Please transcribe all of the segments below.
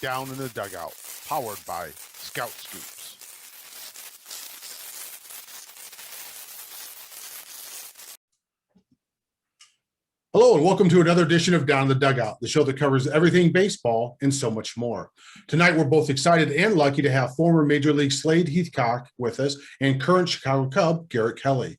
Down in the Dugout, powered by Scout Scoops. Hello and welcome to another edition of Down in the Dugout, the show that covers everything baseball and so much more. Tonight, we're both excited and lucky to have former Major League Slade Heathcott with us and current Chicago Cub, Garrett Kelly.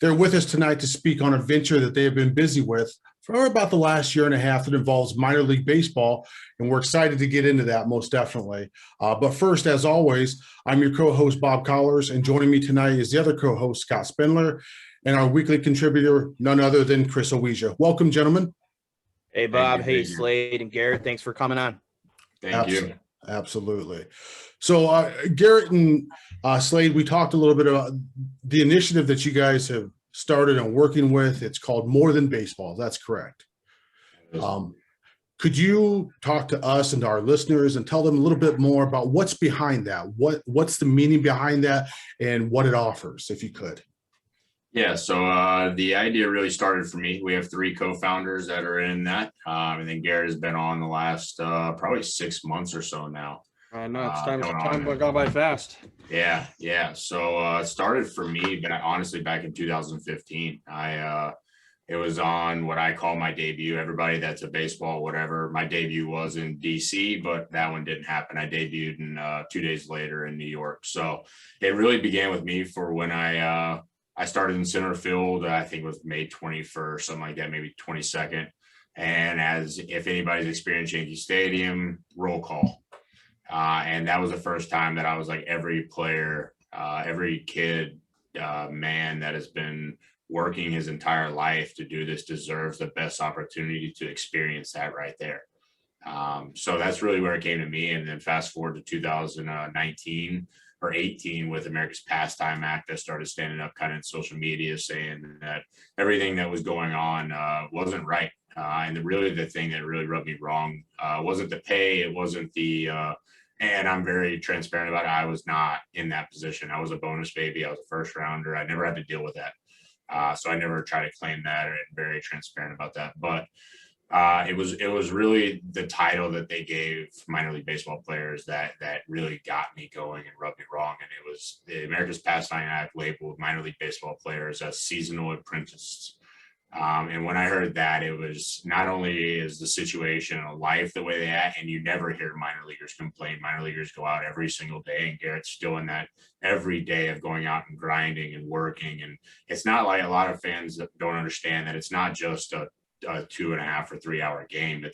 They're with us tonight to speak on a venture that they have been busy with for about the last year and a half that involves minor league baseball, and we're excited to get into that most definitely. But first, as always, I'm your co-host, Bob Collars, and joining me tonight is the other co-host, Scott Spindler, and our weekly contributor, none other than Chris Owija. Welcome, gentlemen. Hey, Bob. Hey, Slade and Garrett. Thanks for coming on. Thank you. Absolutely. So, Garrett and Slade, we talked a little bit about the initiative that you guys have started and working with. It's called More Than Baseball. That's correct. Could you talk to us and to our listeners and tell them a little bit more about what's behind that? What's the meaning behind that and what it offers, if you could? Yeah, so the idea really started for me. We have three co-founders that are in that. And then Garrett has been on the last probably 6 months or so now. I know it's time gone by fast. Yeah. So it started for me, but honestly back in 2015. It was on what I call my debut. Everybody that's a baseball, whatever. My debut was in DC, but that one didn't happen. I debuted in 2 days later in New York. So it really began with me for when I started in center field. I think it was May 21st, something like that, maybe 22nd. And as if anybody's experienced Yankee Stadium, roll call. And that was the first time that I was like, every player, every kid, man that has been working his entire life to do this deserves the best opportunity to experience that right there. So that's really where it came to me. And then fast forward to 2019 or 18 with America's Pastime Act, I started standing up kind of in social media saying that everything that was going on wasn't right. And the thing that really rubbed me wrong wasn't the pay. It wasn't and I'm very transparent about it. I was not in that position. I was a bonus baby. I was a first rounder. I never had to deal with that. So I never try to claim that, and very transparent about that. But it was really the title that they gave minor league baseball players that really got me going and rubbed me wrong. And it was the America's Pastime Act labeled minor league baseball players as seasonal apprentices. And when I heard that, it was not only is the situation of life the way they act, and you never hear minor leaguers complain. Minor leaguers go out every single day, and Garrett's still in that every day of going out and grinding and working. And it's not like a lot of fans that don't understand that it's not just a 2.5 or 3 hour game.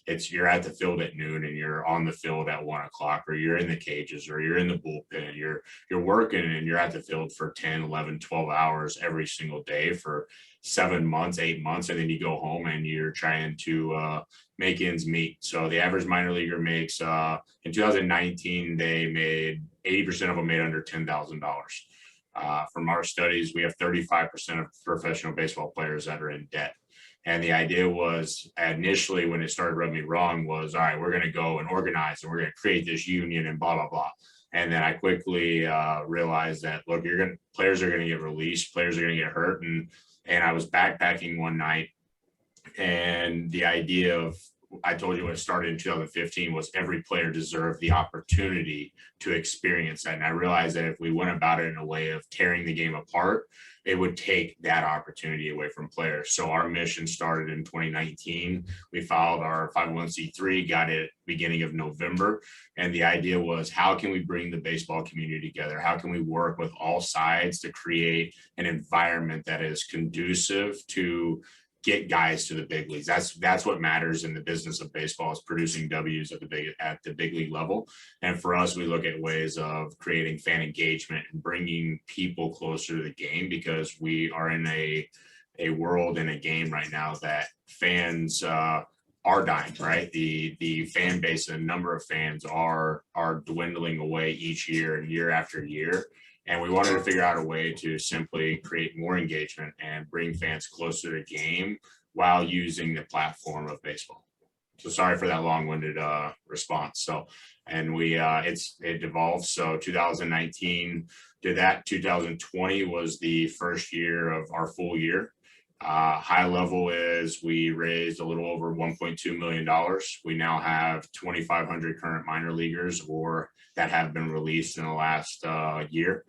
It's you're at the field at noon and you're on the field at 1 o'clock, or you're in the cages, or you're in the bullpen, and you're working and you're at the field for 10, 11, 12 hours every single day for 7 months, 8 months. And then you go home and you're trying to make ends meet. So the average minor leaguer makes in 2019, they made 80% of them made under $10,000. From our studies, we have 35% of professional baseball players that are in debt. And the idea was initially when it started rubbing me wrong was, all right, we're going to go and organize and we're going to create this union and blah, blah, blah. And then I quickly realized that, look, players are going to get released, players are going to get hurt. And I was backpacking one night, and the idea of, I told you when it started in 2015, was every player deserved the opportunity to experience that. And I realized that if we went about it in a way of tearing the game apart, it would take that opportunity away from players. So our mission started in 2019. We filed our 501c3, got it beginning of November. And the idea was, how can we bring the baseball community together? How can we work with all sides to create an environment that is conducive to get guys to the big leagues? That's what matters in the business of baseball, is producing W's at the big league level. And for us, we look at ways of creating fan engagement and bringing people closer to the game, because we are in a world and a game right now that fans are dying, right? The fan base and the number of fans are dwindling away each year and year after year. And we wanted to figure out a way to simply create more engagement and bring fans closer to the game while using the platform of baseball. So sorry for that long-winded response. So, and it evolved. So 2019 did that. 2020 was the first year of our full year. High level is we raised a little over $1.2 million. We now have 2,500 current minor leaguers or that have been released in the last year.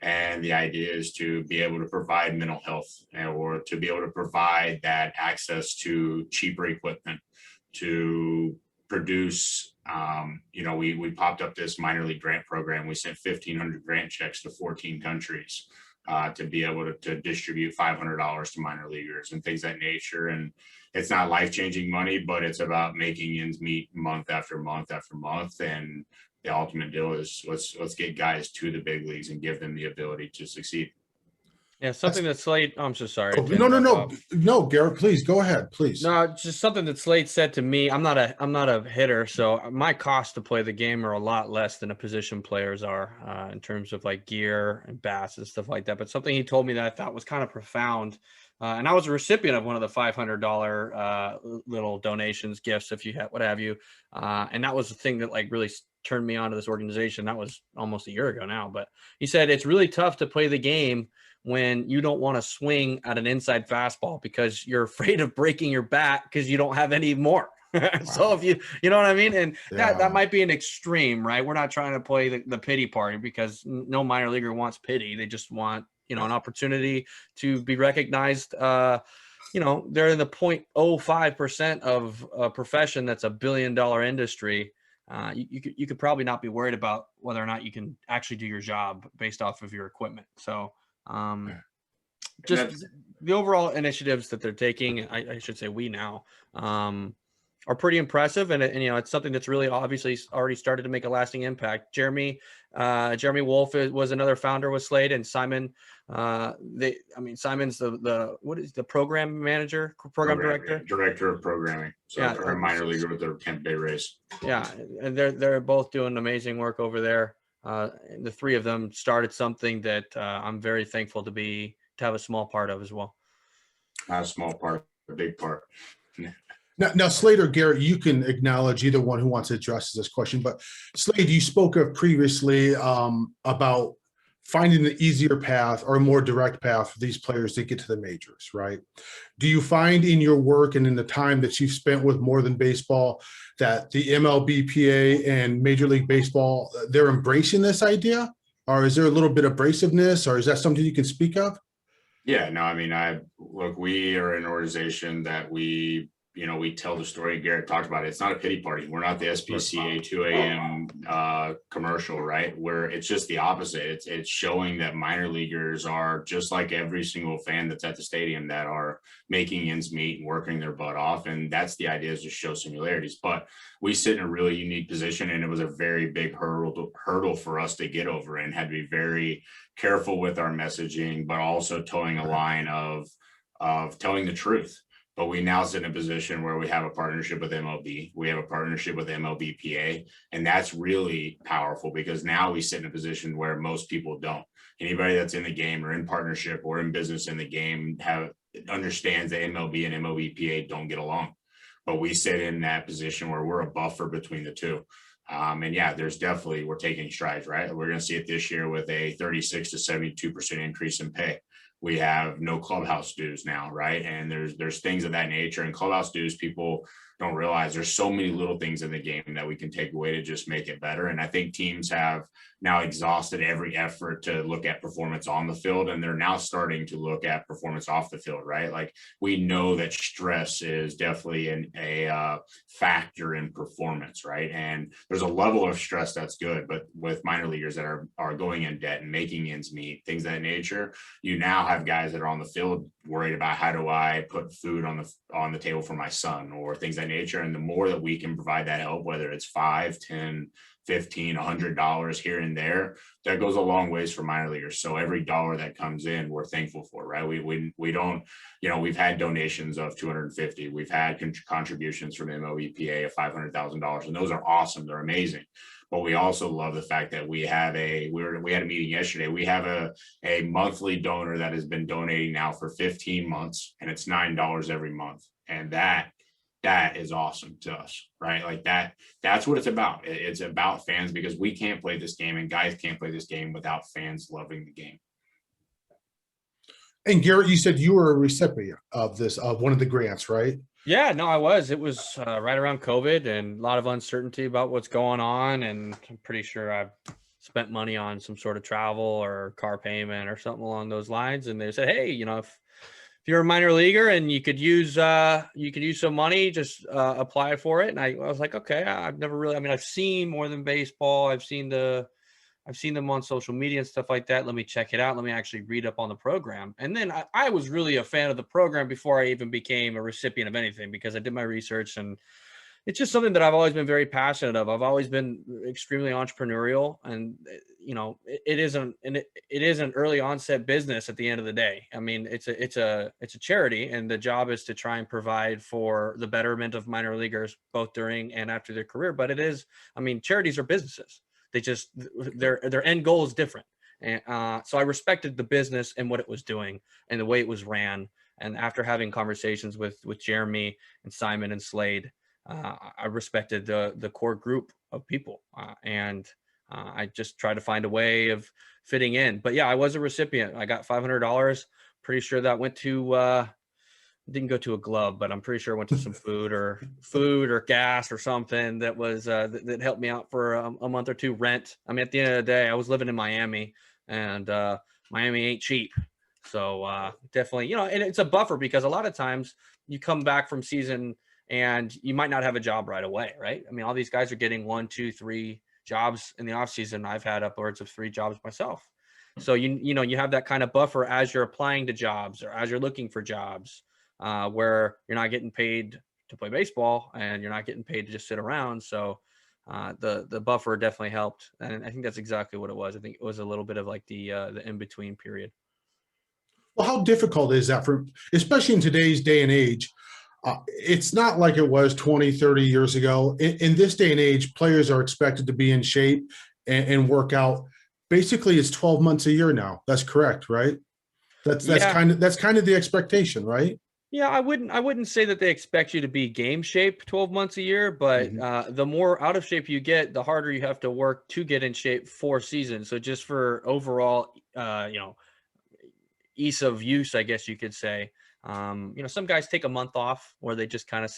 And the idea is to be able to provide mental health or to be able to provide that access to cheaper equipment to produce. We popped up this minor league grant program. We sent 1,500 grant checks to 14 countries to be able to distribute $500 to minor leaguers and things of that nature. And it's not life-changing money, but it's about making ends meet month after month after month. And the ultimate deal is let's get guys to the big leagues and give them the ability to succeed. Yeah, something that Slade. I'm so sorry. No, Garrett, please go ahead, please. No, it's just something that Slade said to me. I'm not a hitter, so my costs to play the game are a lot less than a position players are in terms of like gear and bats and stuff like that. But something he told me that I thought was kind of profound. And I was a recipient of one of the $500 little donations, gifts, if you have, what have you. And that was the thing that like really turned me on to this organization. That was almost a year ago now. But he said it's really tough to play the game when you don't want to swing at an inside fastball because you're afraid of breaking your bat because you don't have any more. So if you know what I mean? And that might be an extreme, right? We're not trying to play the pity party because no minor leaguer wants pity. They just want, an opportunity to be recognized. They're in the 0.05% of a profession that's $1 billion industry. You could probably not be worried about whether or not you can actually do your job based off of your equipment. So just the overall initiatives that they're taking, I should say we now, are pretty impressive. And it's something that's really obviously already started to make a lasting impact. Jeremy Wolf was another founder with Slade, and Simon, Simon's the program manager, director of programming. So a minor leaguer with the Kent Bay Rays. Yeah. And they're both doing amazing work over there. The three of them started something that I'm very thankful to have a small part of as well. Not a small part, a big part. Now, Slade or Garrett, you can acknowledge either one who wants to address this question. But Slade, you spoke of previously about finding the easier path or a more direct path for these players to get to the majors, right? Do you find in your work and in the time that you've spent with More Than Baseball that the MLBPA and Major League Baseball, they're embracing this idea? Or is there a little bit of abrasiveness, or is that something you can speak of? Yeah, no, we are an organization that we tell the story. Garrett talked about it. It's not a pity party. We're not the SPCA 2 a.m. Commercial, right? Where it's just the opposite. It's showing that minor leaguers are just like every single fan that's at the stadium that are making ends meet and working their butt off. And that's the idea, is to show similarities. But we sit in a really unique position, and it was a very big hurdle for us to get over, and had to be very careful with our messaging, but also towing a line of telling the truth. But we now sit in a position where we have a partnership with MLB. We have a partnership with MLBPA. And that's really powerful, because now we sit in a position where most people don't. Anybody that's in the game or in partnership or in business in the game understands that MLB and MLBPA don't get along. But we sit in that position where we're a buffer between the two. We're taking strides, right? We're going to see it this year with a 36 to 72% increase in pay. We have no clubhouse dues now, right? And there's things of that nature. And clubhouse dues, people don't realize there's so many little things in the game that we can take away to just make it better. And I think teams have now exhausted every effort to look at performance on the field, and they're now starting to look at performance off the field, right? Like, we know that stress is definitely a factor in performance, right? And there's a level of stress that's good, but with minor leaguers that are going in debt and making ends meet, things of that nature, you now have guys that are on the field worried about, how do I put food on the table for my son, or things of that nature. And the more that we can provide that help, whether it's $5, $10, $15, $100 here and there, that goes a long ways for minor leaguers. So every dollar that comes in, we're thankful for, right? We don't, we've had donations of $250. We've had contributions from MLBPA of $500,000, and those are awesome. They're amazing. But we also love the fact that we had a meeting yesterday. We have a monthly donor that has been donating now for 15 months, and it's $9 every month. And that is awesome to us, right? Like that's what it's about. It's about fans, because we can't play this game, and guys can't play this game without fans loving the game. And Garrett, you said you were a recipient of this, of one of the grants, right? Yeah, no, I was. It was right around COVID and a lot of uncertainty about what's going on. And I'm pretty sure I've spent money on some sort of travel or car payment or something along those lines. And they said, hey, if you're a minor leaguer and you could use some money, just apply for it. And I was like, okay, I've never really, I mean, I've seen more than baseball. I've seen them on social media and stuff like that. Let me check it out. Let me actually read up on the program. And then I was really a fan of the program before I even became a recipient of anything, because I did my research, and it's just something that I've always been very passionate of. I've always been extremely entrepreneurial, and it is an early onset business at the end of the day. I mean, it's a charity, and the job is to try and provide for the betterment of minor leaguers both during and after their career. But I mean, charities are businesses. They just, their end goal is different. And so I respected the business and what it was doing and the way it was ran. And after having conversations with Jeremy and Simon and Slade, I respected the core group of people. And I just tried to find a way of fitting in. But yeah, I was a recipient. I got $500. Pretty sure that went to, didn't go to a glove, but I'm pretty sure it went to some food or gas or something that was that helped me out for a month or two rent. I mean, at the end of the day, I was living in Miami, and Miami ain't cheap. So definitely, and it's a buffer, because a lot of times you come back from season and you might not have a job right away, right? I mean, all these guys are getting 1, 2, 3 jobs in the off season. I've had upwards of 3 jobs myself. So you have that kind of buffer as you're applying to jobs or as you're looking for jobs. Where you're not getting paid to play baseball and you're not getting paid to just sit around. So the buffer definitely helped. And I think that's exactly what it was. I think it was a little bit of like the in-between period. Well, how difficult is that especially in today's day and age? It's not like it was 20, 30 years ago. In this day and age, players are expected to be in shape and work out. Basically, it's 12 months a year now. That's correct, right? That's kind of the expectation, right? Yeah, I wouldn't say that they expect you to be game shape 12 months a year, but the more out of shape you get, the harder you have to work to get in shape for seasons. So just for overall, ease of use, I guess you could say. Some guys take a month off where they just kind of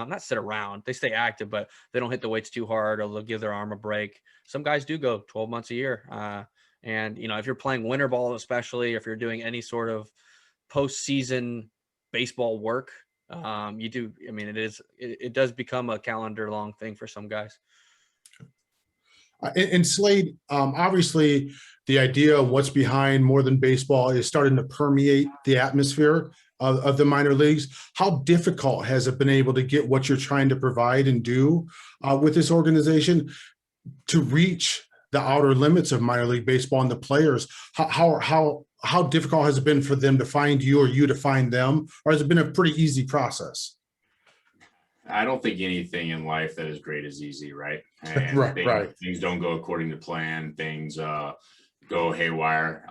not sit around. They stay active, but they don't hit the weights too hard, or they'll give their arm a break. Some guys do go 12 months a year. And if you're playing winter ball, especially if you're doing any sort of postseason baseball work, you do. I mean, it does become a calendar long thing for some guys. And Slade, obviously, the idea of what's behind More Than Baseball is starting to permeate the atmosphere of the minor leagues. How difficult has it been able to get what you're trying to provide and do with this organization to reach the outer limits of minor league baseball and the players? How difficult has it been for them to find you, or you to find them, or has it been a pretty easy process? I don't think anything in life that is great is easy, right? And Right. Things don't go according to plan. Things go haywire.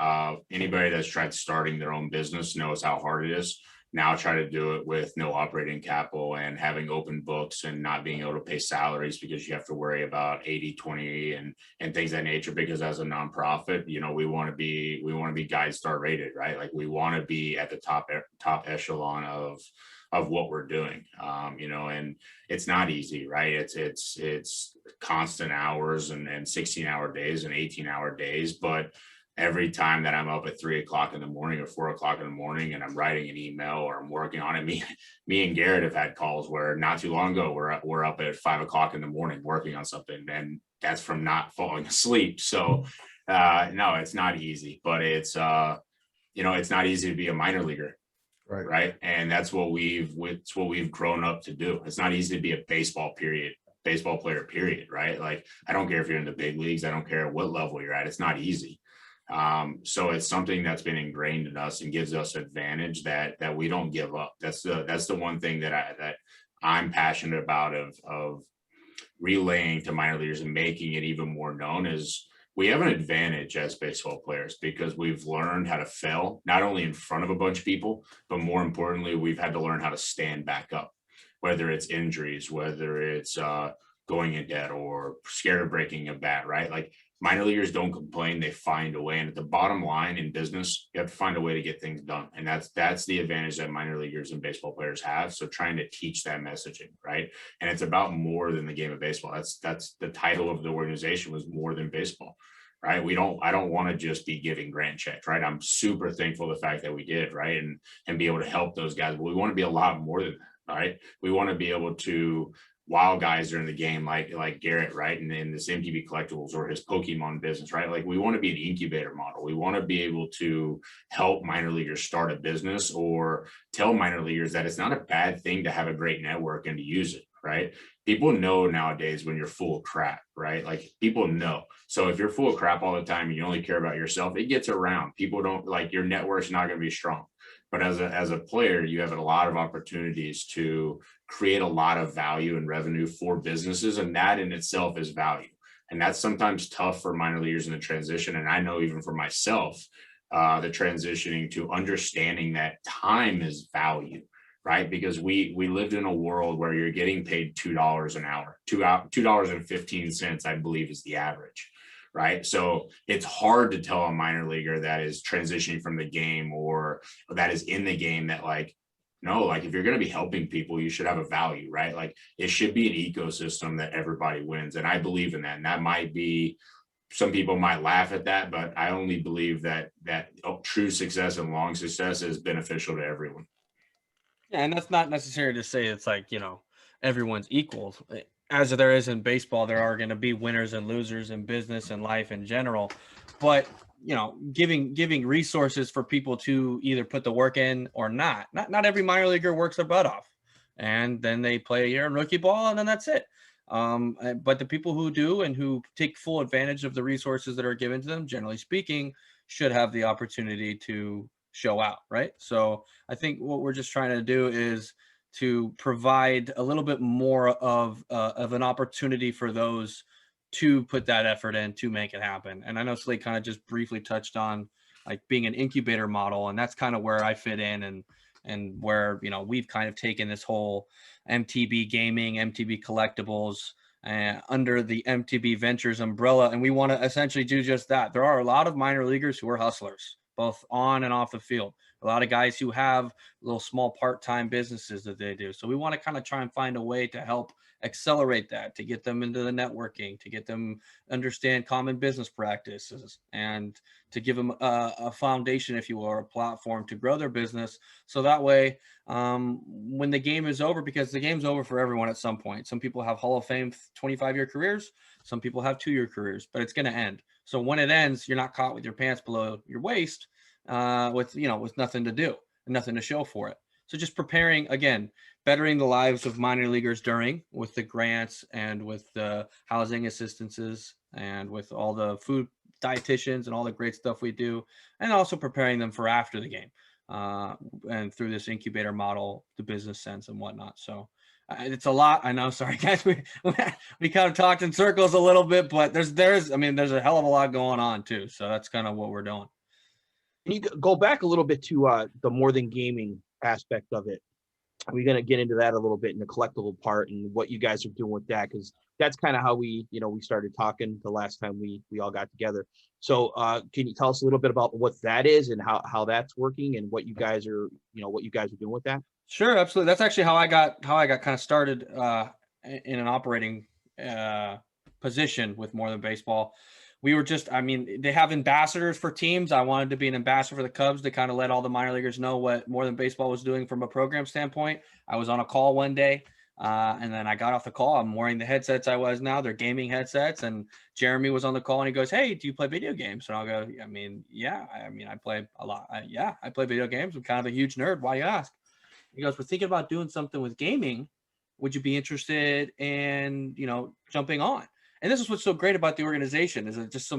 Anybody that's tried starting their own business knows how hard it is. Now try to do it with no operating capital and having open books and not being able to pay salaries because you have to worry about 80-20 and things of that nature. Because as a nonprofit, we want to be Guide Star rated, right? Like we want to be at the top echelon of what we're doing, and it's not easy, right? It's constant hours and 16-hour days and 18-hour days. But every time that I'm up at 3 o'clock in the morning or 4 o'clock in the morning and I'm writing an email or I'm working on it, me and Garrett have had calls where not too long ago we're up at 5 o'clock in the morning working on something, and that's from not falling asleep. So no, it's not easy, but it's not easy to be a minor leaguer. Right. And that's what we've grown up to do. It's not easy to be a baseball player, period. Right. Like, I don't care if you're in the big leagues. I don't care what level you're at. It's not easy. So it's something that's been ingrained in us and gives us advantage that we don't give up. That's the one thing that I'm passionate about of relaying to minor leaguers and making it even more known is we have an advantage as baseball players because we've learned how to fail, not only in front of a bunch of people, but more importantly, we've had to learn how to stand back up, whether it's injuries, whether it's going in debt or scared of breaking a bat, right? Like minor leaguers don't complain, they find a way. And at the bottom line in business, you have to find a way to get things done. And that's the advantage that minor leaguers and baseball players have. So trying to teach that messaging, right? And it's about more than the game of baseball. That's the title of the organization, was more than baseball. Right. I don't want to just be giving grant checks, right? I'm super thankful the fact that we did, right. And be able to help those guys. But we want to be a lot more than that, right? We want to be able to wow guys during the game, like Garrett, right? And in this MTB collectibles or his Pokemon business, right? Like we want to be an incubator model. We want to be able to help minor leaguers start a business or tell minor leaguers that it's not a bad thing to have a great network and to use it, right? People know nowadays when you're full of crap, right? Like people know. So if you're full of crap all the time and you only care about yourself, it gets around. People don't, like, your network's not going to be strong. But as a player, you have a lot of opportunities to create a lot of value and revenue for businesses, and that in itself is value. And that's sometimes tough for minor leaguers in the transition. And I know even for myself, the transitioning to understanding that time is value, right? Because we lived in a world where you're getting paid $2 an hour, $2.15, I believe, is the average. Right. So it's hard to tell a minor leaguer that is transitioning from the game or that is in the game that, like, no, like if you're going to be helping people, you should have a value, right? Like it should be an ecosystem that everybody wins. And I believe in that. And that might be, some people might laugh at that, but I only believe that true success and long success is beneficial to everyone. Yeah, and that's not necessary to say it's like, everyone's equal. As there is in baseball, there are going to be winners and losers in business and life in general. But, giving resources for people to either put the work in or not. Not every minor leaguer works their butt off. And then they play a year in rookie ball and then that's it. But the people who do and who take full advantage of the resources that are given to them, generally speaking, should have the opportunity to show out, right? So I think what we're just trying to do is to provide a little bit more of an opportunity for those to put that effort in to make it happen. And I know Slade kind of just briefly touched on like being an incubator model, and that's kind of where I fit in and where, we've kind of taken this whole MTB gaming, MTB collectibles under the MTB Ventures umbrella. And we want to essentially do just that. There are a lot of minor leaguers who are hustlers, both on and off the field. A lot of guys who have little small part-time businesses that they do. So we want to kind of try and find a way to help accelerate that, to get them into the networking, to get them understand common business practices, and to give them a foundation, if you will, or a platform to grow their business. So that way, when the game is over, because the game's over for everyone at some point. Some people have Hall of Fame 25-year careers. Some people have 2-year careers, but it's going to end. So when it ends, you're not caught with your pants below your waist, with nothing to do and nothing to show for it. So just preparing, again, bettering the lives of minor leaguers with the grants and with the housing assistances and with all the food dietitians and all the great stuff we do, and also preparing them for after the game and through this incubator model, the business sense and whatnot. So it's a lot. I know. Sorry, guys. We kind of talked in circles a little bit, but there's a hell of a lot going on too. So that's kind of what we're doing. Can you go back a little bit to the more than gaming aspect of it? We're going to get into that a little bit in the collectible part and what you guys are doing with that, because that's kind of how we started talking the last time we all got together. So can you tell us a little bit about what that is and how that's working and what you guys are doing with that? Sure, absolutely. That's actually how I got kind of started in an operating position with More Than Baseball. We were they have ambassadors for teams. I wanted to be an ambassador for the Cubs to kind of let all the minor leaguers know what More Than Baseball was doing from a program standpoint. I was on a call one day, and then I got off the call. I'm wearing the headsets I was now. They're gaming headsets. And Jeremy was on the call, and he goes, "Hey, do you play video games?" And I'll go, "Yeah. I play a lot. I play video games. I'm kind of a huge nerd. Why you ask?" He goes, "We're thinking about doing something with gaming. Would you be interested in, jumping on?" And this is what's so great about the organization, is it just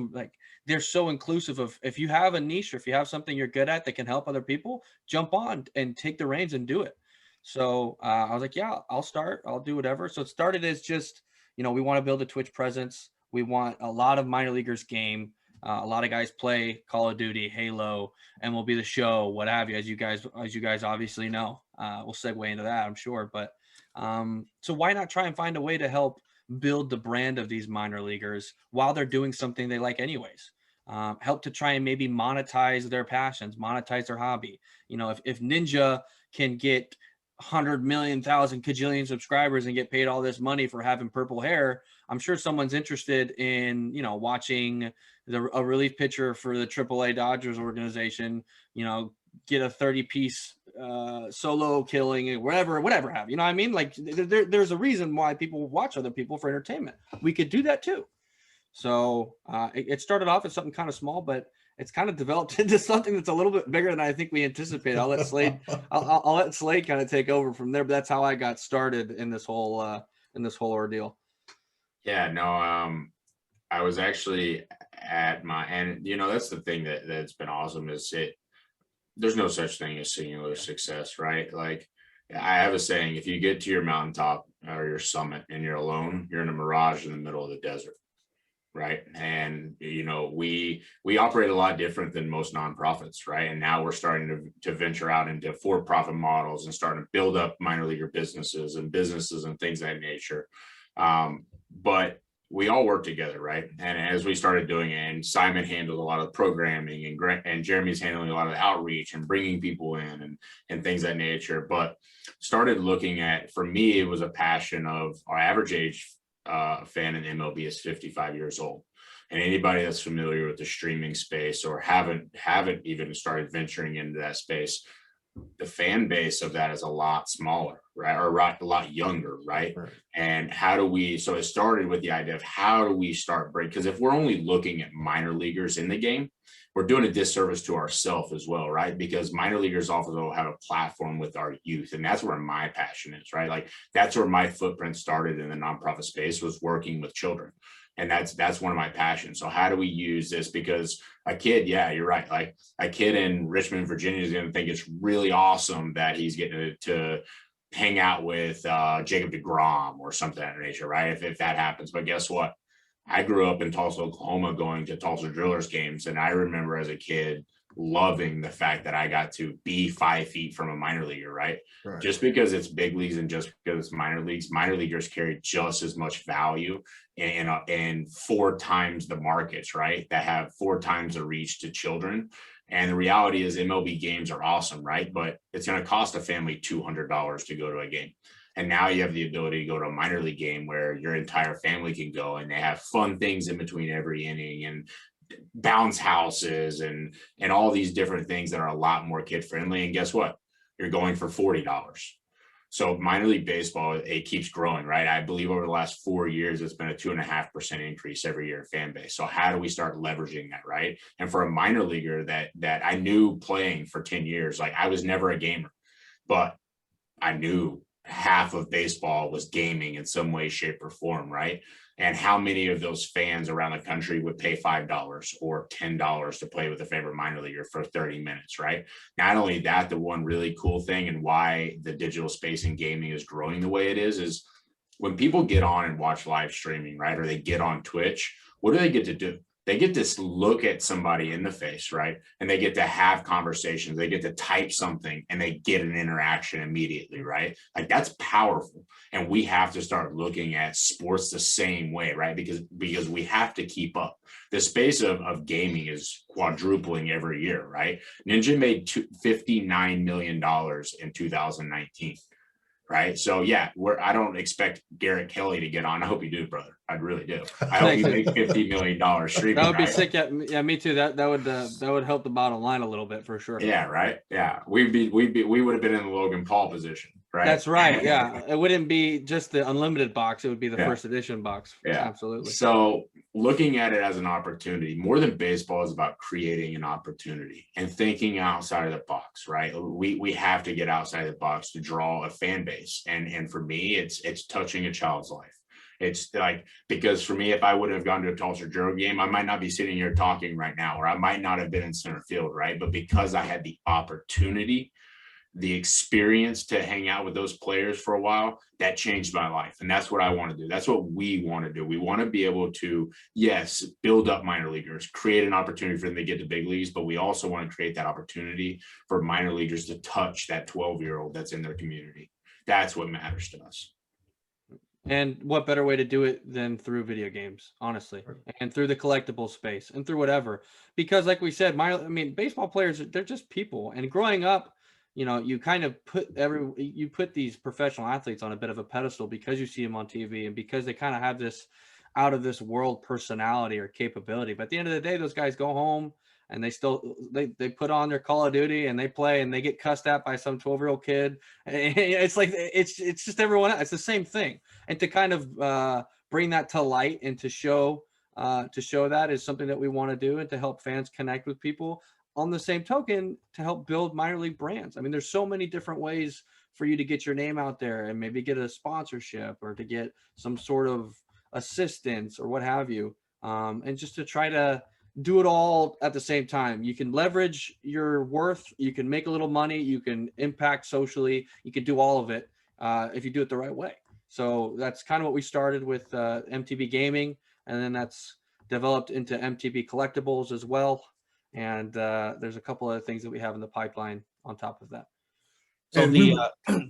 they're so inclusive of, if you have a niche or if you have something you're good at that can help other people, jump on and take the reins and do it. So I was like, yeah, I'll start. I'll do whatever. So it started as just, we want to build a Twitch presence. We want a lot of minor leaguers game. A lot of guys play Call of Duty, Halo, MLB The Show, what have you, as you guys obviously know. We'll segue into that, I'm sure. But so why not try and find a way to help build the brand of these minor leaguers while they're doing something they like anyways. Help to try and maybe monetize their passions, monetize their hobby. You know, if Ninja can get 100 million, thousand, kajillion subscribers and get paid all this money for having purple hair, I'm sure someone's interested in, you know, watching a relief pitcher for the AAA Dodgers organization, you know, get a 30-piece solo killing, whatever have you know what I mean? Like there's a reason why people watch other people for entertainment. We could do that too. So it started off as something kind of small, but it's kind of developed into something that's a little bit bigger than I think we anticipated. I'll let Slade, I'll let Slade kind of take over from there. But that's how I got started in this whole ordeal. Yeah, no, I was actually at and you know, that's the thing that's been awesome is there's no such thing as singular success, right? Like I have a saying, if you get to your mountaintop or your summit and you're alone, you're in a mirage in the middle of the desert. Right. And, you know, we operate a lot different than most nonprofits. Right. And now we're starting to venture out into for-profit models and starting to build up minor leaguer businesses and things of that nature. But we all work together. Right. And as we started doing it, and Simon handled a lot of the programming and Jeremy's handling a lot of the outreach and bringing people in and things of that nature. But started looking at, for me, it was a passion of our average age fan in MLB is 55 years old, and anybody that's familiar with the streaming space or haven't even started venturing into that space, the fan base of that is a lot smaller, right? Or a lot younger, right? And so it started with the idea of how do we start break? Because if we're only looking at minor leaguers in the game, we're doing a disservice to ourselves as well, right? Because minor leaguers also have a platform with our youth, and that's where my passion is, right? Like that's where my footprint started in the nonprofit space, was working with children, and that's one of my passions. So how do we use this? Because a kid, yeah, you're right. Like a kid in Richmond, Virginia is going to think it's really awesome that he's getting to hang out with Jacob deGrom or something of that nature, right? If that happens, but guess what? I grew up in Tulsa, Oklahoma, going to Tulsa Drillers games. And I remember as a kid loving the fact that I got to be 5 feet from a minor leaguer, right? Just because it's big leagues and just because it's minor leaguers carry just as much value and 4 times the markets, right? That have 4 times the reach to children. And the reality is MLB games are awesome, right? But it's going to cost a family $200 to go to a game. And now you have the ability to go to a minor league game where your entire family can go, and they have fun things in between every inning and bounce houses and all these different things that are a lot more kid friendly. And guess what? You're going for $40. So minor league baseball, it keeps growing, right? I believe over the last 4 years, it's been a 2.5% increase every year in fan base. So how do we start leveraging that, right? And for a minor leaguer that I knew playing for 10 years, like I was never a gamer, but I knew half of baseball was gaming in some way, shape, or form, right? And how many of those fans around the country would pay $5 or $10 to play with a favorite minor leaguer for 30 minutes, right? Not only that, the one really cool thing and why the digital space in gaming is growing the way it is when people get on and watch live streaming, right? Or they get on Twitch, what do they get to do? They get to look at somebody in the face, right? And they get to have conversations. They get to type something and they get an interaction immediately, right? Like that's powerful. And we have to start looking at sports the same way, right? Because we have to keep up. The space of gaming is quadrupling every year, right? Ninja made $59 million in 2019. Right. So, yeah, I don't expect Garrett Kelly to get on. I hope you do, brother. I really do. I hope you make $50 million streaming. That would be sick. Yeah, me too. That would help the bottom line a little bit for sure. Yeah. Right. Yeah. We would have been in the Logan Paul position. Right. That's right. Yeah. It wouldn't be just the unlimited box. It would be the first edition box. Yeah. Absolutely. So looking at it as an opportunity, more than baseball, is about creating an opportunity and thinking outside of the box, right? We have to get outside the box to draw a fan base. And for me, it's touching a child's life. It's like, because for me, if I wouldn't have gone to a Tulsa Journal game, I might not be sitting here talking right now, or I might not have been in center field, right? But because I had the opportunity, the experience to hang out with those players for a while, that changed my life. And that's what I want to do. That's what we want to do. We want to be able to, yes, build up minor leaguers, create an opportunity for them to get to big leagues, but we also want to create that opportunity for minor leaguers to touch that 12-year-old that's in their community. That's what matters to us. And what better way to do it than through video games, honestly, and through the collectible space and through whatever. Because like we said, baseball players, they're just people. And growing up, you kind of you put these professional athletes on a bit of a pedestal because you see them on TV and because they kind of have this out of this world personality or capability. But at the end of the day, those guys go home and they put on their Call of Duty and they play and they get cussed at by some 12-year-old kid. It's like it's just everyone else. It's the same thing. And to kind of bring that to light and to show that is something that we want to do, and to help fans connect with people. On the same token, to help build minor league brands. I mean, there's so many different ways for you to get your name out there and maybe get a sponsorship or to get some sort of assistance or what have you. And just to try to do it all at the same time. You can leverage your worth, you can make a little money, you can impact socially, you can do all of it if you do it the right way. So that's kind of what we started with MTB Gaming, and then that's developed into MTB Collectibles as well. And there's a couple other things that we have in the pipeline on top of that. So And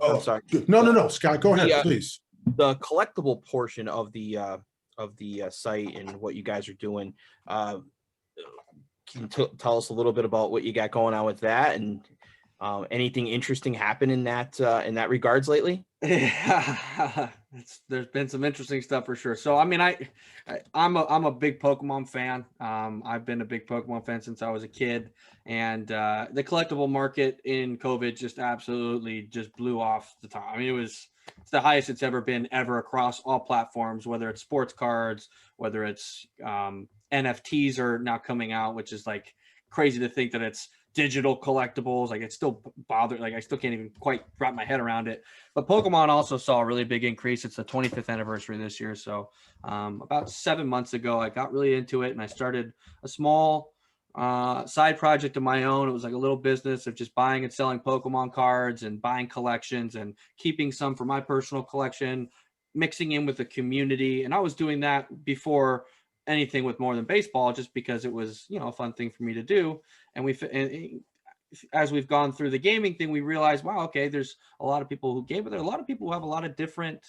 I'm sorry. No, Scott, go ahead, please. The collectible portion of the site and what you guys are doing, can you tell us a little bit about what you got going on with that, and anything interesting happen in that regards lately? Yeah, there's been some interesting stuff for sure. So I mean, I'm a big Pokemon fan. I've been a big Pokemon fan since I was a kid, and the collectible market in COVID just absolutely just blew off the top. I mean, it's the highest it's ever been across all platforms, whether it's sports cards, whether it's NFTs are now coming out, which is like crazy to think that it's digital collectibles. Like, it's still bothered. Like, I still can't even quite wrap my head around it. But Pokemon also saw a really big increase. It's the 25th anniversary this year. So about 7 months ago, I got really into it, and I started a small side project of my own. It was like a little business of just buying and selling Pokemon cards and buying collections and keeping some for my personal collection, mixing in with the community. And I was doing that before anything with More Than Baseball, just because it was, a fun thing for me to do. And as we've gone through the gaming thing, we realized, wow, okay, there's a lot of people who game, but there are a lot of people who have a lot of different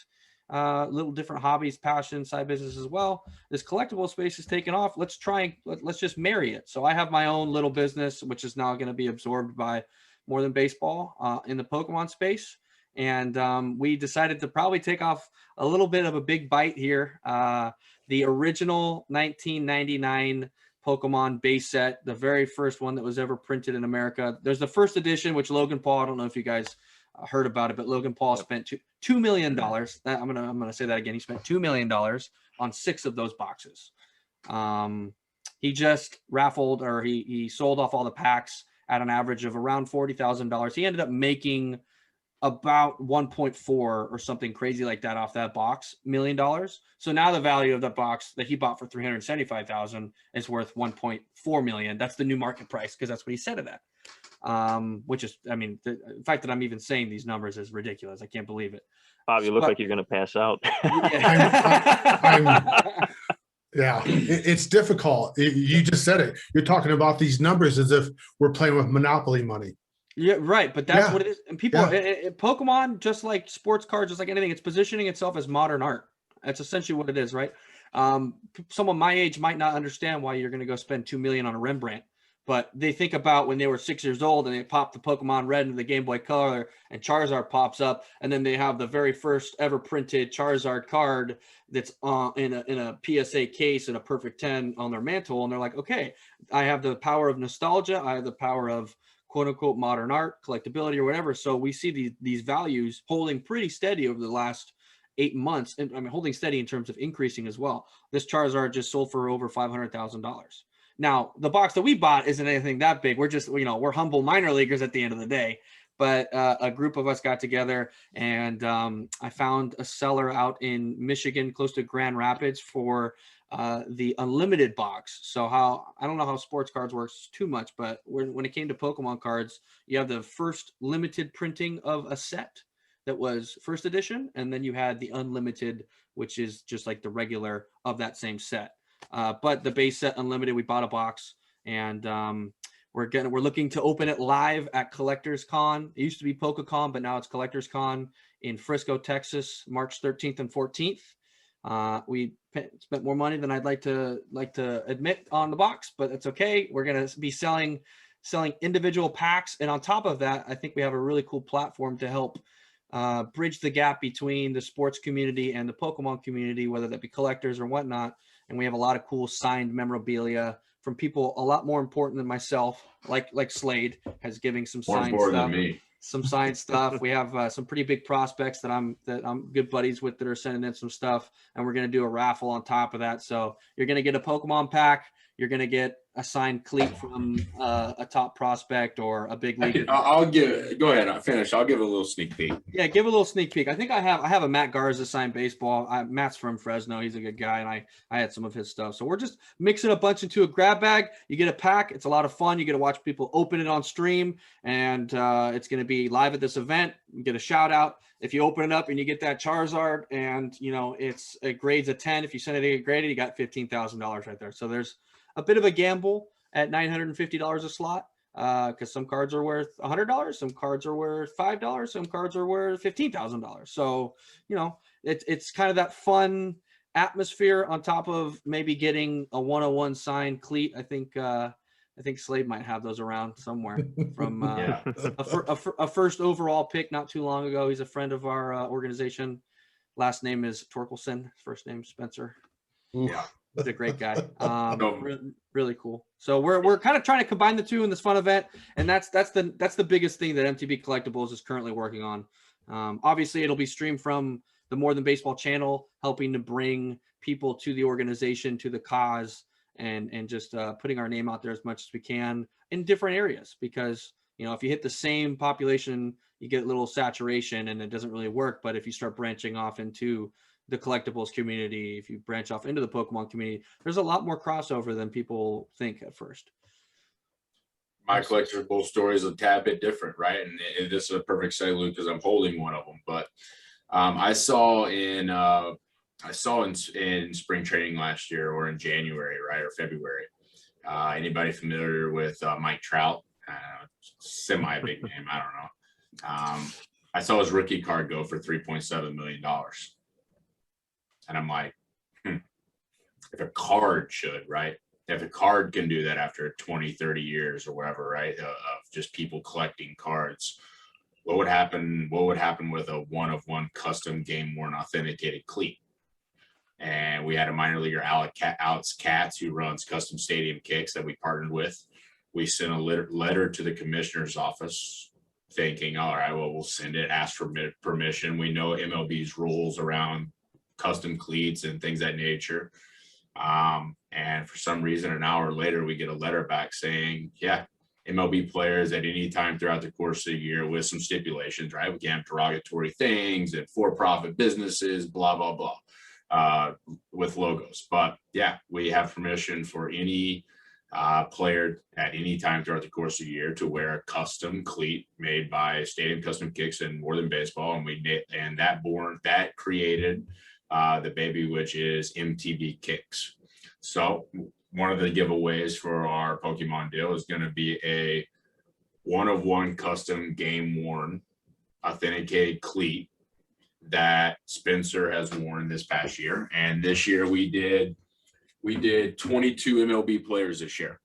little different hobbies, passions, side businesses as well. This collectible space is taking off. Let's just marry it. So I have my own little business, which is now going to be absorbed by More Than Baseball in the Pokemon space. And we decided to probably take off a little bit of a big bite here. The original 1999 Pokemon base set, the very first one that was ever printed in America. There's the first edition, which Logan Paul, I don't know if you guys heard about it, but Logan Paul spent $2 million. I'm gonna say that again. He spent $2 million on 6 of those boxes. He just raffled, or he sold off all the packs at an average of around $40,000. He ended up making about 1.4 or something crazy like that off that box, $1 million. So now the value of the box that he bought for $375,000 is worth $1.4 million. That's the new market price, because that's what he said it at. Which is, I mean, the fact that I'm even saying these numbers is ridiculous. I can't believe it. Bob, you look like you're going to pass out. Yeah, it's difficult. You just said it. You're talking about these numbers as if we're playing with Monopoly money. Yeah, right. But that's what it is. And people, Pokemon, just like sports cards, just like anything, it's positioning itself as modern art. That's essentially what it is, right? Someone my age might not understand why you're going to go spend $2 million on a Rembrandt, but they think about when they were 6 years old and they popped the Pokemon Red into the Game Boy Color, and Charizard pops up, and then they have the very first ever printed Charizard card that's in a PSA case in a perfect 10 on their mantle, and they're like, okay, I have the power of nostalgia, I have the power of quote unquote modern art, collectability, or whatever. So we see these values holding pretty steady over the last 8 months, and I mean holding steady in terms of increasing as well. This Charizard just sold for over $500,000. Now the box that we bought isn't anything that big. We're just, we're humble minor leaguers at the end of the day. But a group of us got together, and I found a seller out in Michigan, close to Grand Rapids, for the unlimited box. So I don't know how sports cards works too much, but when it came to Pokemon cards, you have the first limited printing of a set that was first edition, and then you had the unlimited, which is just like the regular of that same set. But the base set unlimited, we bought a box, and We're looking to open it live at Collectors Con. It used to be PokeCon, but now it's Collectors Con in Frisco, Texas, March 13th and 14th. We spent more money than I'd like to admit on the box, but it's okay. We're going to be selling individual packs, and on top of that, I think we have a really cool platform to help bridge the gap between the sports community and the Pokemon community, whether that be collectors or whatnot. And we have a lot of cool signed memorabilia from people a lot more important than myself, like Slade has giving some More signed important stuff. than me. Some signed stuff. We have some pretty big prospects that I'm good buddies with that are sending in some stuff, and we're going to do a raffle on top of that. So you're going to get a Pokemon pack. You're going to get a signed cleat from a top prospect or a big league. I'll go ahead. I'll finish. I'll give a little sneak peek. Yeah, give a little sneak peek. I think I have a Matt Garza signed baseball. Matt's from Fresno. He's a good guy, and I had some of his stuff. So we're just mixing a bunch into a grab bag. You get a pack. It's a lot of fun. You get to watch people open it on stream, and it's going to be live at this event. You get a shout out if you open it up and you get that Charizard, and it grades a 10. If you send it to get graded, you got $15,000 right there. So there's a bit of a gamble at $950 a slot, because some cards are worth $100, some cards are worth $5, some cards are worth $15,000. So it's kind of that fun atmosphere on top of maybe getting a 101 signed cleat. I think Slade might have those around somewhere from a first overall pick not too long ago. He's a friend of our organization. Last name is Torkelson. First name Spencer. Yeah. He's a great guy. Really cool. So we're kind of trying to combine the two in this fun event, and that's the biggest thing that MTB Collectibles is currently working on. Obviously, it'll be streamed from the More Than Baseball channel, helping to bring people to the organization, to the cause, and just putting our name out there as much as we can in different areas. Because if you hit the same population, you get a little saturation, and it doesn't really work. But if you start branching off into the collectibles community, if you branch off into the Pokemon community, there's a lot more crossover than people think at first. My collectible story is a tad bit different, right? And this is a perfect segue because I'm holding one of them. But I saw in spring training last year, or in January, right, or February. Anybody familiar with Mike Trout? Semi big name, I don't know. I saw his rookie card go for $3.7 million. And I'm like, if a card should, right? If a card can do that after 20, 30 years or whatever, right? Of just people collecting cards, what would happen with a one-of-one custom game worn authenticated cleat? And we had a minor leaguer, Alex Katz, who runs Custom Stadium Kicks, that we partnered with. We sent a letter to the commissioner's office thinking, all right, well, we'll send it, ask for permission. We know MLB's rules around custom cleats and things of that nature. And for some reason, an hour later, we get a letter back saying, yeah, MLB players at any time throughout the course of the year, with some stipulations, right? We can't have derogatory things and for-profit businesses, blah, blah, blah, with logos. But yeah, we have permission for any player at any time throughout the course of the year to wear a custom cleat made by Stadium Custom Kicks and More Than Baseball. And that created the baby, which is MTB Kicks. So one of the giveaways for our Pokemon deal is going to be a one-of-one custom game worn authenticated cleat that Spencer has worn this past year. And this year we did 22 MLB players this year.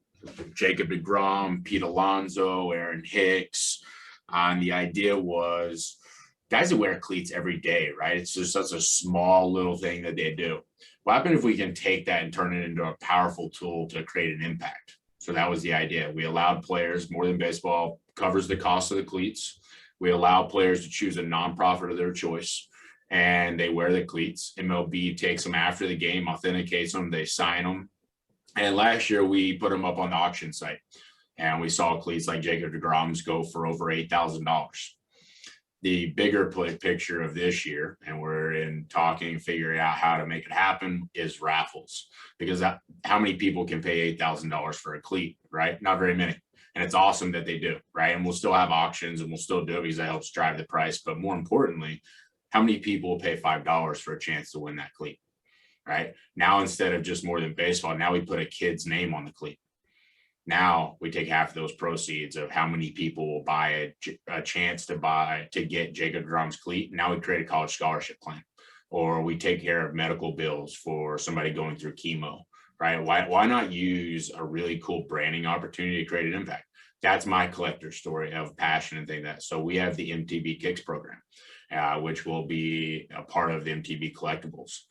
Jacob deGrom, Pete Alonso, Aaron Hicks. And the idea was guys that wear cleats every day, right? It's just such a small little thing that they do. What happens if we can take that and turn it into a powerful tool to create an impact? So that was the idea. We allowed players, More Than Baseball covers the cost of the cleats. We allow players to choose a nonprofit of their choice, and they wear the cleats. MLB takes them after the game, authenticates them, they sign them. And last year we put them up on the auction site, and we saw cleats like Jacob deGrom's go for over $8,000. The bigger picture of this year, and we're figuring out how to make it happen, is raffles. Because how many people can pay $8,000 for a cleat, right? Not very many. And it's awesome that they do, right? And we'll still have auctions, and we'll still do it because that helps drive the price. But more importantly, how many people will pay $5 for a chance to win that cleat, right? Now, instead of just More Than Baseball, now we put a kid's name on the cleat. Now we take half of those proceeds of how many people will buy a chance to get Jacob DeGrom's cleat. Now we create a college scholarship plan, or we take care of medical bills for somebody going through chemo, right? Why not use a really cool branding opportunity to create an impact? That's my collector story of passion and things like that. So we have the MTB Kicks program, which will be a part of the MTB collectibles.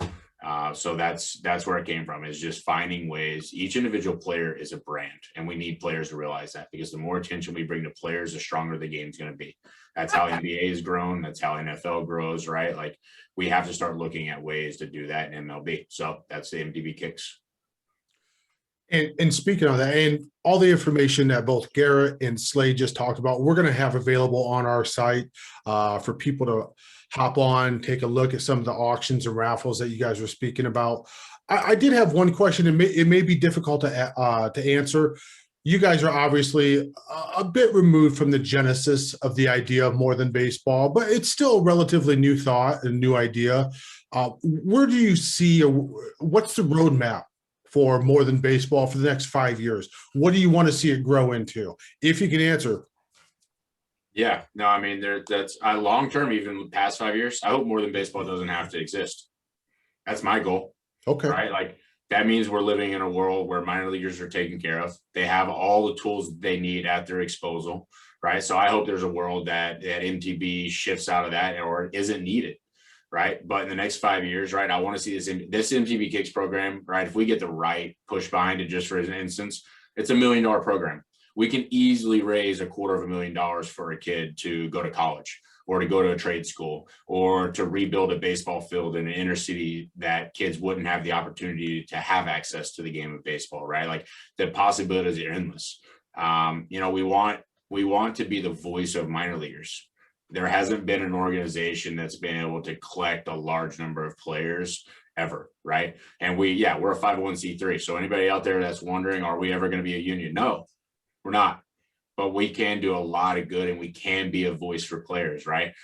So that's where it came from, is just finding ways. Each individual player is a brand, and we need players to realize that, because the more attention we bring to players, the stronger the game's going to be. That's how NBA has grown. That's how NFL grows, right? Like, we have to start looking at ways to do that in MLB. So that's the MTB Kicks. And speaking of that, and all the information that both Garrett and Slade just talked about, we're going to have available on our site for people to hop on, take a look at some of the auctions and raffles that you guys were speaking about. I did have one question. It may be difficult to answer. You guys are obviously a bit removed from the genesis of the idea of More Than Baseball, but it's still a relatively new thought and new idea. Where do you see, what's the roadmap for More Than Baseball for the next 5 years? What do you want to see it grow into? If you can answer. Yeah, no, I mean, that's long term, even past 5 years. I hope More Than Baseball doesn't have to exist. That's my goal. Okay. Right. Like, that means we're living in a world where minor leaguers are taken care of. They have all the tools they need at their disposal. Right. So I hope there's a world that MTB shifts out of that or isn't needed. Right. But in the next 5 years, right, I want to see this MTB Kicks program, right, if we get the right push behind it, just for an instance, it's $1 million program. We can easily raise $250,000 for a kid to go to college, or to go to a trade school, or to rebuild a baseball field in an inner city that kids wouldn't have the opportunity to have access to the game of baseball, right? Like, the possibilities are endless. We want to be the voice of minor leaguers. There hasn't been an organization that's been able to collect a large number of players ever, right? And we're a 501c3. So anybody out there that's wondering, are we ever going to be a union? No, we're not. But we can do a lot of good, and we can be a voice for players, right?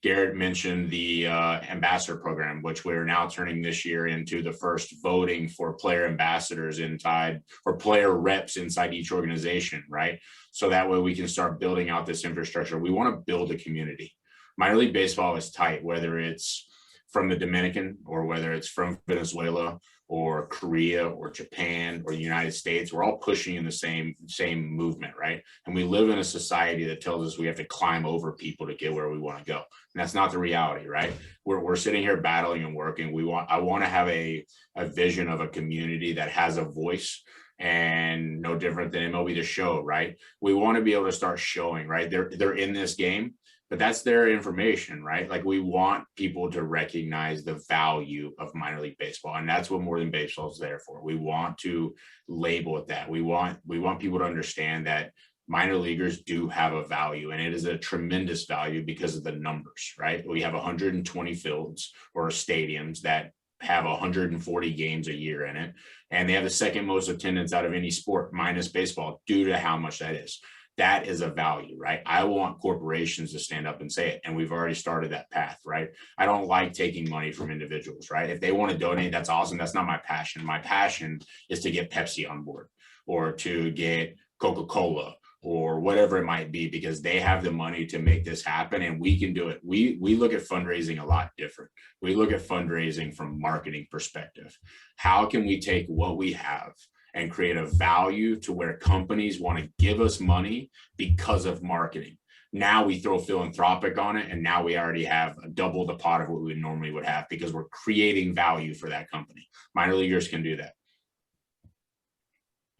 Garrett mentioned the ambassador program, which we're now turning this year into the first voting for player ambassadors inside, or player reps inside each organization, right? So that way we can start building out this infrastructure. We want to build a community. Minor league baseball is tight, whether it's from the Dominican, or whether it's from Venezuela, or Korea, or Japan, or the United States. We're all pushing in the same movement, right? And we live in a society that tells us we have to climb over people to get where we want to go. And that's not the reality, right? We're sitting here battling and working. I want to have a vision of a community that has a voice, and no different than MLB The Show, right? We want to be able to start showing, right? They're in this game, but that's their information, right? Like, we want people to recognize the value of minor league baseball, and that's what More Than Baseball is there for. We want to label it that. We want people to understand that minor leaguers do have a value, and it is a tremendous value because of the numbers, right? We have 120 fields or stadiums that have 140 games a year in it, and they have the second most attendance out of any sport minus baseball, due to how much that is. That is a value, right? I want corporations to stand up and say it. And we've already started that path, right? I don't like taking money from individuals, right? If they want to donate, that's awesome. That's not my passion. My passion is to get Pepsi on board, or to get Coca-Cola, or whatever it might be, because they have the money to make this happen, and we can do it. We look at fundraising a lot different. We look at fundraising from marketing perspective. How can we take what we have and create a value to where companies want to give us money because of marketing? Now we throw philanthropic on it, and now we already have double the pot of what we normally would have, because we're creating value for that company. Minor leaguers can do that.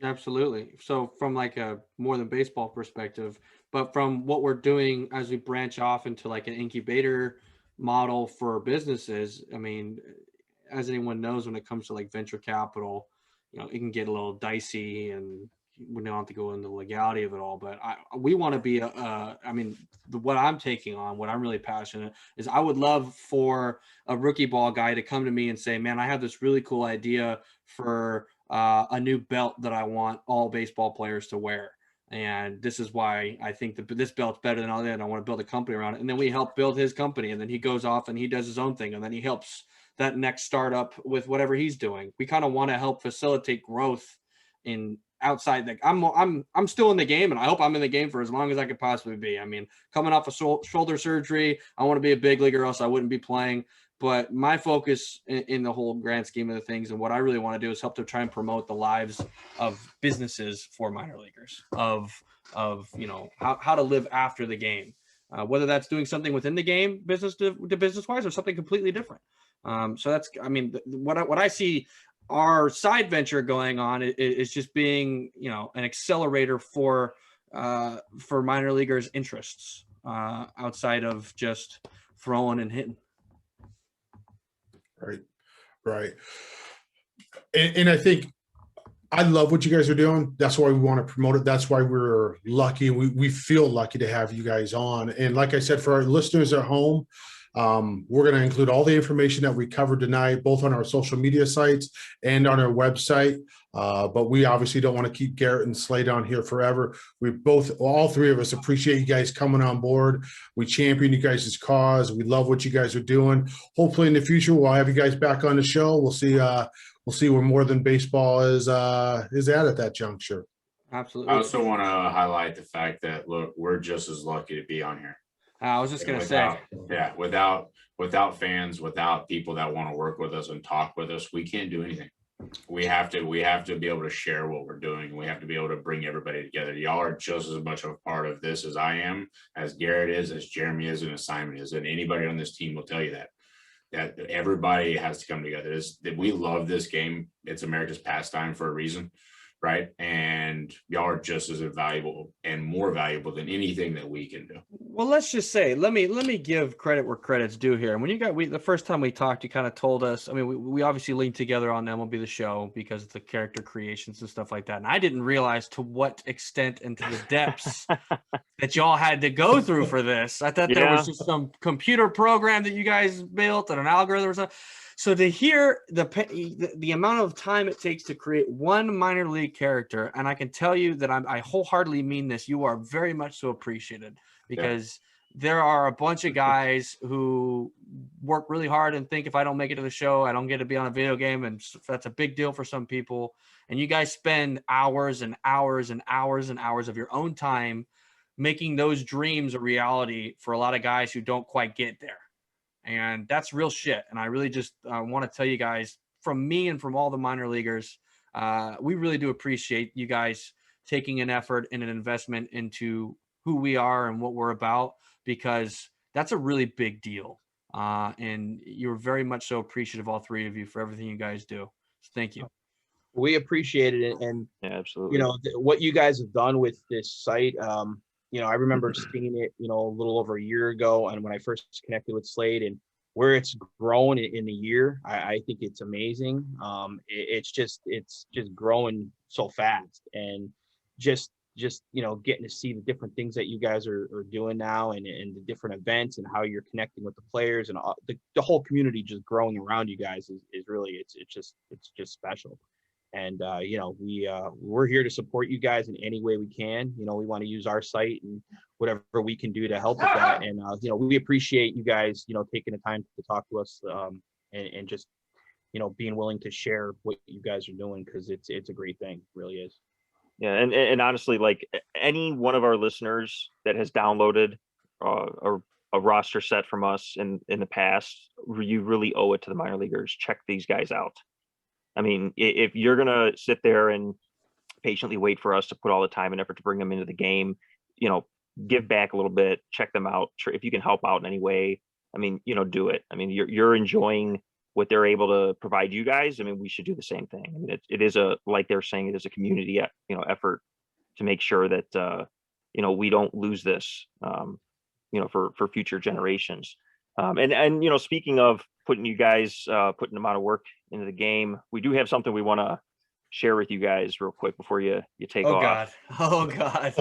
Absolutely. So from like a More Than Baseball perspective, but from what we're doing as we branch off into like an incubator model for businesses, I mean, as anyone knows, when it comes to like venture capital, it can get a little dicey, and we don't have to go into the legality of it all, but we want to be what I'm taking on, what I'm really passionate is, I would love for a rookie ball guy to come to me and say, man, I have this really cool idea for a new belt that I want all baseball players to wear. And this is why I think that this belt's better than all that. I want to build a company around it. And then we help build his company, and then he goes off and he does his own thing. And then he helps that next startup with whatever he's doing. We kind of want to help facilitate growth in outside that I'm still in the game, and I hope I'm in the game for as long as I could possibly be. I mean, coming off a shoulder surgery, I want to be a big leaguer, else I wouldn't be playing. But my focus in the whole grand scheme of the things, and what I really want to do, is help to try and promote the lives of businesses for minor leaguers, of how to live after the game, whether that's doing something within the game, business to business wise, or something completely different. So that's, I mean, what I see our side venture going on is just being, an accelerator for minor leaguers' interests outside of just throwing and hitting. Right. And I think I love what you guys are doing. That's why we want to promote it. That's why we're lucky. We feel lucky to have you guys on. And like I said, for our listeners at home, we're going to include all the information that we covered tonight, both on our social media sites and on our website. But we obviously don't want to keep Garrett and Slade on here forever. All three of us appreciate you guys coming on board. We champion you guys' cause. We love what you guys are doing. Hopefully in the future, we'll have you guys back on the show. We'll see where More Than Baseball is at that juncture. Absolutely. I also want to highlight the fact that, look, we're just as lucky to be on here. I was just going to say, without fans, without people that want to work with us and talk with us, we can't do anything. We have to be able to share what we're doing. We have to be able to bring everybody together. Y'all are just as much of a part of this as I am, as Garrett is, as Jeremy is, and as Simon is. And anybody on this team will tell you that everybody has to come together. We love this game. It's America's pastime for a reason. Right. And y'all are just as valuable and more valuable than anything that we can do. Well, let's just say, let me give credit where credit's due here. And when the first time we talked, you kind of told us, I mean, we obviously linked together on MLB The Show because of the character creations and stuff like that. And I didn't realize to what extent and to the depths that y'all had to go through for this. I thought there was just some computer program that you guys built and an algorithm or something. So to hear the amount of time it takes to create one minor league character, and I can tell you that I wholeheartedly mean this, you are very much so appreciated, because there are a bunch of guys who work really hard and think if I don't make it to the show, I don't get to be on a video game, and that's a big deal for some people. And you guys spend hours and hours and hours and hours of your own time making those dreams a reality for a lot of guys who don't quite get there. And that's real shit. And I really just want to tell you guys, from me and from all the minor leaguers, we really do appreciate you guys taking an effort and an investment into who we are and what we're about, because that's a really big deal. And you're very much so appreciative, all three of you, for everything you guys do. So thank you. We appreciate it. And absolutely, what you guys have done with this site, I remember seeing it, a little over a year ago, and when I first connected with Slade, and where it's grown in a year, I think it's amazing. It's just growing so fast, and just getting to see the different things that you guys are doing now, and the different events, and how you're connecting with the players, and the whole community just growing around you guys is really, it's just special. And, we're here to support you guys in any way we can. We want to use our site and whatever we can do to help with that. And, we appreciate you guys, taking the time to talk to us and just, being willing to share what you guys are doing, because it's a great thing. It really is. Yeah. And honestly, like any one of our listeners that has downloaded a roster set from us in the past, you really owe it to the minor leaguers. Check these guys out. I mean, if you're going to sit there and patiently wait for us to put all the time and effort to bring them into the game, give back a little bit, check them out. If you can help out in any way, I mean, do it. I mean, you're enjoying what they're able to provide you guys. I mean, we should do the same thing. I mean, it is like they're saying, it is a community, effort to make sure that, we don't lose this, for future generations. And speaking of putting you guys, putting the amount of work into the game, we do have something we want to share with you guys real quick before you take off. Oh God.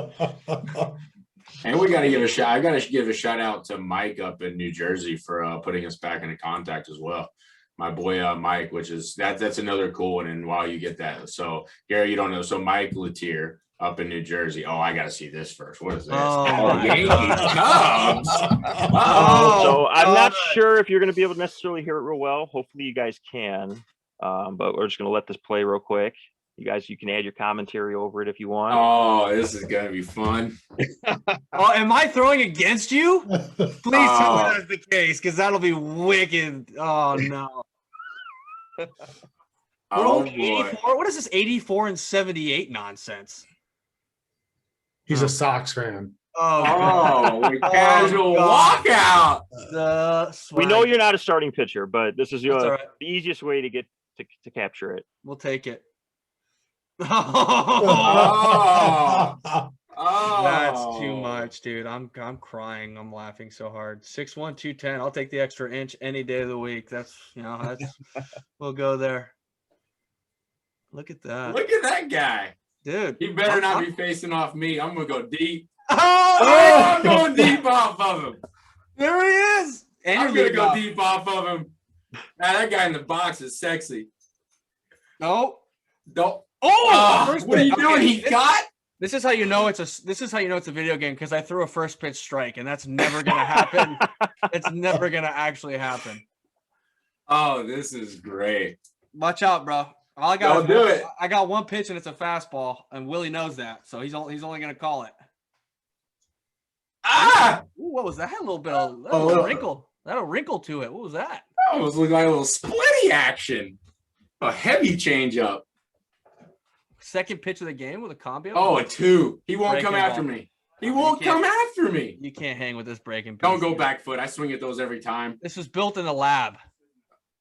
And we got to give a shout. I got to give a shout out to Mike up in New Jersey for putting us back into contact as well. My boy Mike, which is that's another cool one. And while you get that, so Gary, you don't know, so Mike Latier up in New Jersey. Oh, I got to see this first. What is this? Yankee Cubs. So I'm not sure if you're going to be able to necessarily hear it real well. Hopefully you guys can, but we're just going to let this play real quick. You can add your commentary over it if you want. Oh, this is gonna be fun. Oh, am I throwing against you? Please tell me Oh. that's the case, because that'll be wicked. Oh no. We're Oh only boy. 84. What is this 84 and 78 nonsense? He's a Sox fan. Oh, God. Oh, we casual God. walkout. We know you're not a starting pitcher, but this is That's all right. the easiest way to get to capture it. We'll take it. Oh. Oh, That's too much, dude. I'm crying. I'm laughing so hard. 6'1", 210. I'll take the extra inch any day of the week. That's we'll go there. Look at that. Look at that guy. Dude. He better not be facing off me. I'm gonna go deep. Oh, Oh, I'm going deep off of him. there he is. And I'm you're gonna go leading deep off of him. Now that guy in the box is sexy. off. Don't. Oh, first What are you pitch. doing? Okay, He got. This is how you know it's a video game, because I threw a first pitch strike, and that's never gonna happen. It's never gonna actually happen. Oh, this is great. Watch out, bro. All I got Don't do it. I got one pitch, and it's a fastball, and Willie knows that, so he's only gonna call it. Ah! Ooh, what was that? A little bit of that was a wrinkle. That had a wrinkle to it. What was that? That almost looked like a little splitty action. A heavy changeup. Second pitch of the game with a combo. Oh, a 2. He won't Breaking come after ball. me. He won't can't- come after me. You can't hang with this breaking. Don't piece, go dude. back foot. I swing at those every time. This was built in the lab.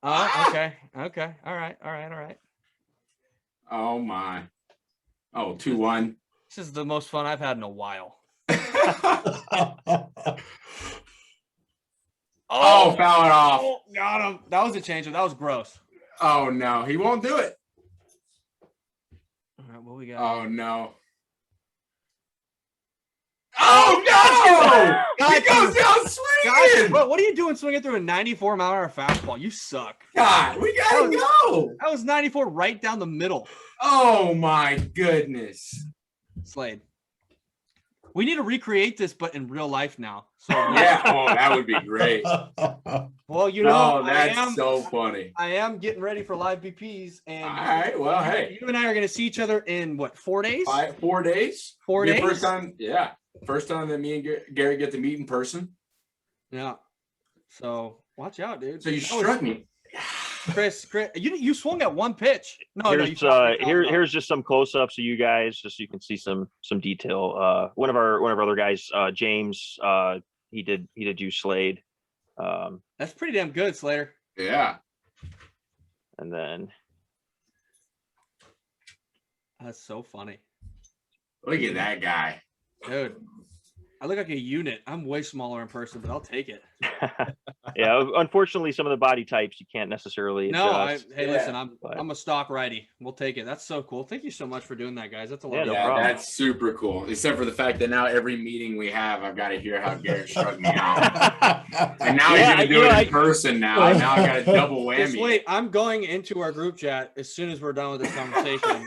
Oh, Ah! okay. All right. Oh my. Oh, 2-1. This is the most fun I've had in a while. Oh, foul it off. Oh, got him. That was a change. That was gross. Oh no, he won't do it. All right, what we got? Oh no. Oh no! He goes down Guys, swinging. bro, what are you doing swinging through a 94-mile-an-hour fastball? You suck. God, we gotta go. That was 94 right down the middle. Oh my goodness. Slade. We need to recreate this, but in real life now. So Yeah. Oh, that would be great. well, you know, Oh, that's so funny. I am getting ready for live BPs, and All right. Well, hey. you and I are going to see each other in what, 4 days? 4 days. 4 Be days. the First time. Yeah. First time that me and Garrett get to meet in person. Yeah. So watch out, dude. So you That was- struck me. Chris, you swung at one pitch. No, you Here's caught me. here's just some close-ups of you guys, just so you can see some detail. One of our other guys, James, he did do Slade. That's pretty damn good, Slater. Yeah. And then That's so funny, Look at that guy. dude. I look like a unit. I'm way smaller in person, but I'll take it. yeah, unfortunately, some of the body types you can't necessarily No, adjust. hey, Yeah, listen, but- I'm a stock righty. We'll take it. That's so cool. Thank you so much for doing that, guys. That's a lot. Yeah, of no fun. problem. That's super cool. Except for the fact that now every meeting we have, I've got to hear how Garrett struck me out. And now Yeah, he's going to do you know, it in person now. Now I got a double Just whammy. wait, I'm going into our group chat as soon as we're done with this conversation,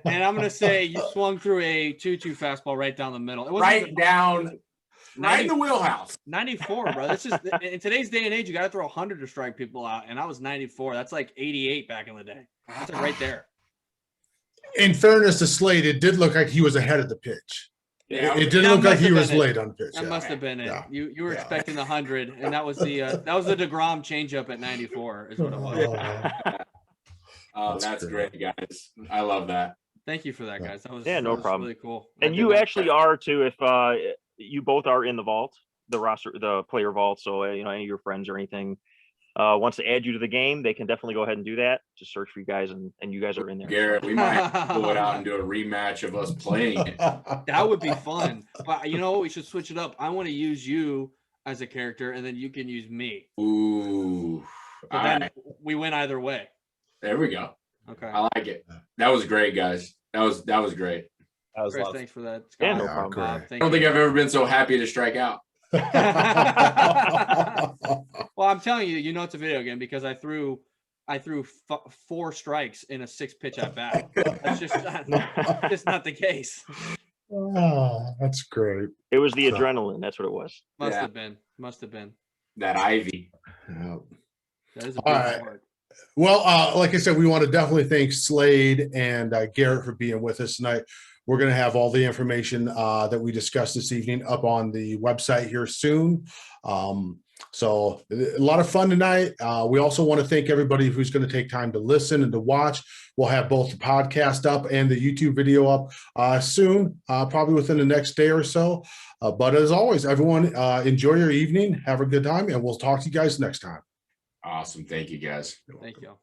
and I'm going to say you swung through a 2-2 fastball right down the middle. It wasn't Right even- down, right in the wheelhouse. 94, bro. This is in today's day and age, you got to throw 100 to strike people out, and I was 94. That's like 88 back in the day. That's like right there. In fairness to Slade, it did look like he was ahead of the pitch. Yeah. It didn't That look like must he have was been it. late on pitch. That Yeah. must have been it. Yeah. You were Yeah. expecting the 100, and that was the DeGrom changeup at 94 is what it was. Oh, That's that's great. great, guys. I love that. Thank you for that, guys. That was Yeah, no that was problem. Really cool. And you actually are too. If you both are in the vault, the roster, the player vault. So any of your friends or anything wants to add you to the game, they can definitely go ahead and do that. Just search for you guys, and you guys are in there. Garrett, we might pull it out and do a rematch of us playing it. That would be fun. But you know what? We should switch it up. I want to use you as a character, and then you can use me. Ooh. But All then right. we win either way. There we go. Okay. I like it. That was great, guys. That was great. That was Chris, love. thanks for that. Yeah, Scott, no Yeah, problem. great. Bob, I don't think I've ever been so happy to strike out. Well, I'm telling you, you know it's a video game because I threw 4 strikes in a 6-pitch at bat. That's just not the case. Oh, that's great. It was the So- adrenaline. That's what it was. Must Yeah. have been. Must have been. That Ivy. Yeah. That is a All big right. sport. Well, like I said, we want to definitely thank Slade and Garrett for being with us tonight. We're going to have all the information that we discussed this evening up on the website here soon. So a lot of fun tonight. We also want to thank everybody who's going to take time to listen and to watch. We'll have both the podcast up and the YouTube video up soon, probably within the next day or so. But as always, everyone, enjoy your evening. Have a good time, and we'll talk to you guys next time. Awesome. Thank you, guys. Thank you.